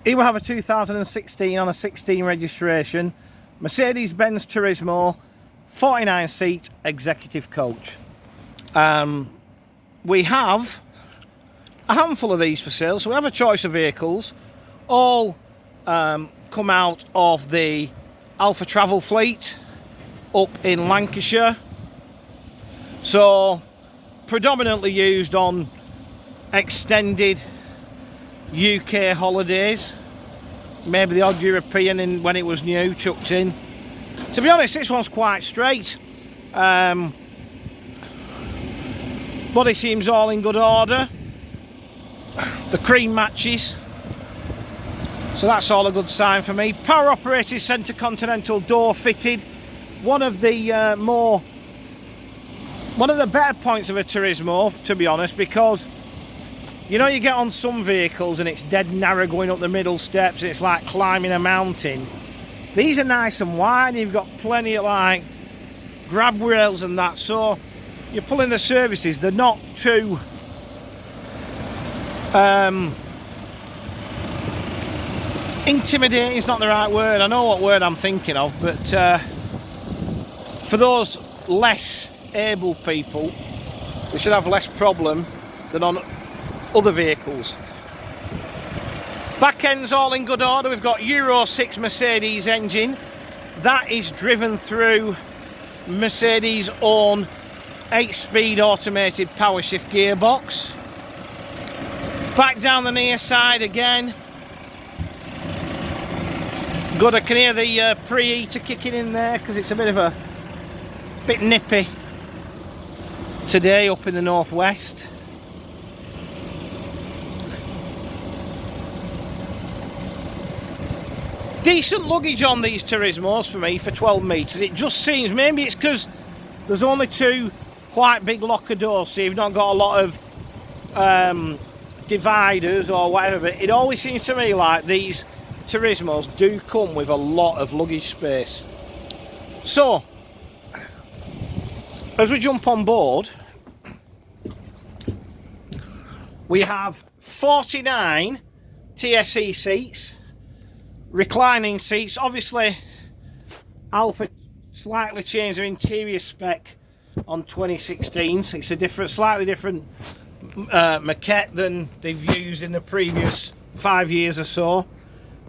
Here we have a 2016 on a 16 registration Mercedes-Benz Tourismo 49-seat executive coach. We have a handful of these for sale, so we have a choice of vehicles, all come out of the Alpha Travel fleet up in Lancashire, so predominantly used on extended UK holidays, maybe the odd European in when it was new chucked in. To be honest, this one's quite straight. Body seems all in good order. The cream matches, so that's all a good sign for me. Power operated centre continental door fitted. One of the better points of a Tourismo, to be honest, because you know you get on some vehicles and it's dead narrow going up the middle steps, it's like climbing a mountain. These are nice and wide, you've got plenty of like grab rails and that, so you're pulling the services, they're not too intimidating is not the right word, I know what word I'm thinking of, but for those less able people, they should have less problem than on other vehicles. Back end's all in good order. We've got Euro 6 Mercedes engine. That is driven through Mercedes' own 8-speed automated power shift gearbox. Back down the near side again. Good, I can hear the preheater kicking in there because it's a bit nippy today up in the northwest. Decent luggage on these Tourismos for me for 12 metres. It just seems, maybe it's because there's only two quite big locker doors, so you've not got a lot of dividers or whatever, but it always seems to me like these Tourismos do come with a lot of luggage space. So, as we jump on board, we have 49 TSE seats, reclining seats. Obviously Alpha slightly changed their interior spec on 2016, so it's a slightly different maquette than they've used in the previous 5 years or so,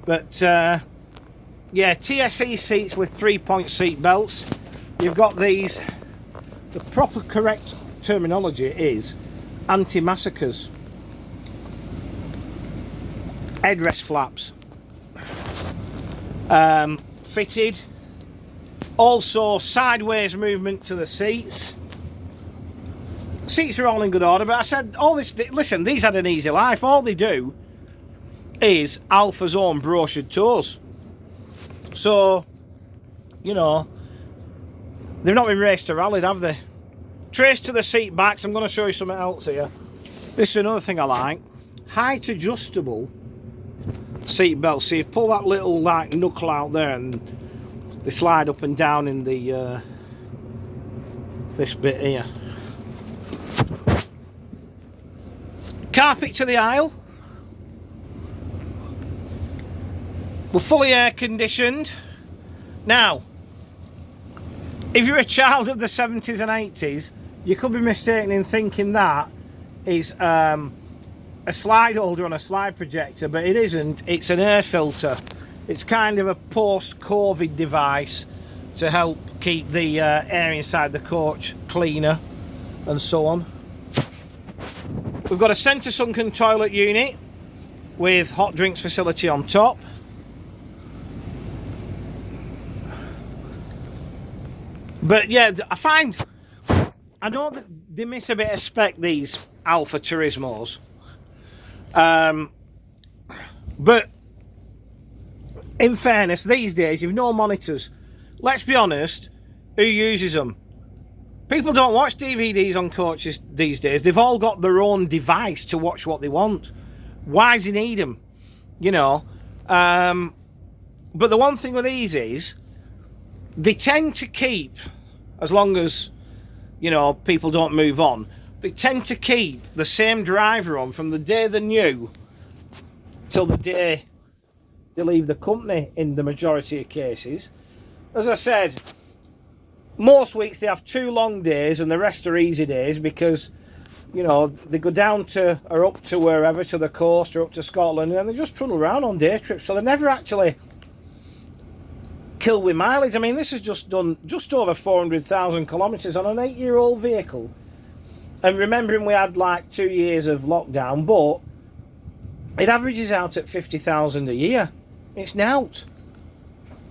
but yeah, TSE seats with 3-point seat belts. You've got these, the proper correct terminology is anti-massacres, headrest flaps fitted, also sideways movement to the seats. Seats are all in good order, but I said all this, listen, these had an easy life. All they do is Alpha's own brochured tours, so you know they've not been raced or rallied, have they? Trace to the seat backs. I'm going to show you something else here. This is another thing I like, height adjustable seat belts, so you pull that little like knuckle out there and they slide up and down in the this bit here. Carpet to the aisle. We're fully air conditioned. Now, if you're a child of the 70s and 80s, you could be mistaken in thinking that is a slide holder on a slide projector, but it isn't. It's an air filter. It's kind of a post-COVID device to help keep the air inside the coach cleaner and so on. We've got a centre sunken toilet unit with hot drinks facility on top. But yeah, I know that they miss a bit of spec, these Alpha Turismos. But in fairness, these days you've no monitors. Let's be honest, who uses them? People don't watch DVDs on coaches these days. They've all got their own device to watch what they want. Why does he need them? You know. But the one thing with these is they tend to keep, as long as you know people don't move on, they tend to keep the same driver on from the day they're new till the day they leave the company in the majority of cases. As I said, most weeks they have 2 long days and the rest are easy days because, you know, they go down to or up to wherever, to the coast or up to Scotland, and then they just trundle around on day trips. So they never actually kill with mileage. I mean, this has just done just over 400,000 kilometres on an 8-year-old vehicle. And remembering we had like 2 years of lockdown, but it averages out at 50,000 a year. It's out.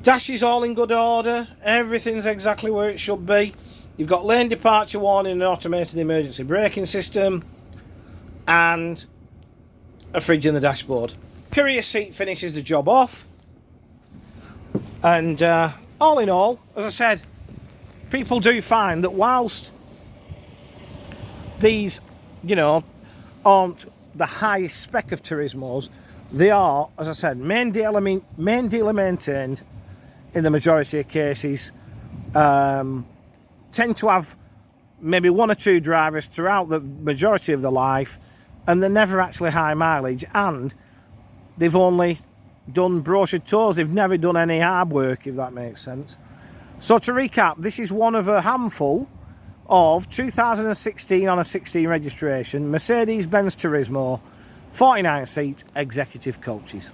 Dash is all in good order. Everything's exactly where it should be. You've got lane departure warning and automated emergency braking system, and a fridge in the dashboard. Courier seat finishes the job off. And all in all, as I said, people do find that whilst these, you know, aren't the highest spec of Turismos, they are, as I said, main dealer maintained in the majority of cases, tend to have maybe 1 or 2 drivers throughout the majority of their life, and they're never actually high mileage, and they've only done brochure tours. They've never done any hard work, if that makes sense. So to recap, this is one of a handful of 2016 on a 16 registration Mercedes-Benz Tourismo 49 seat executive coaches.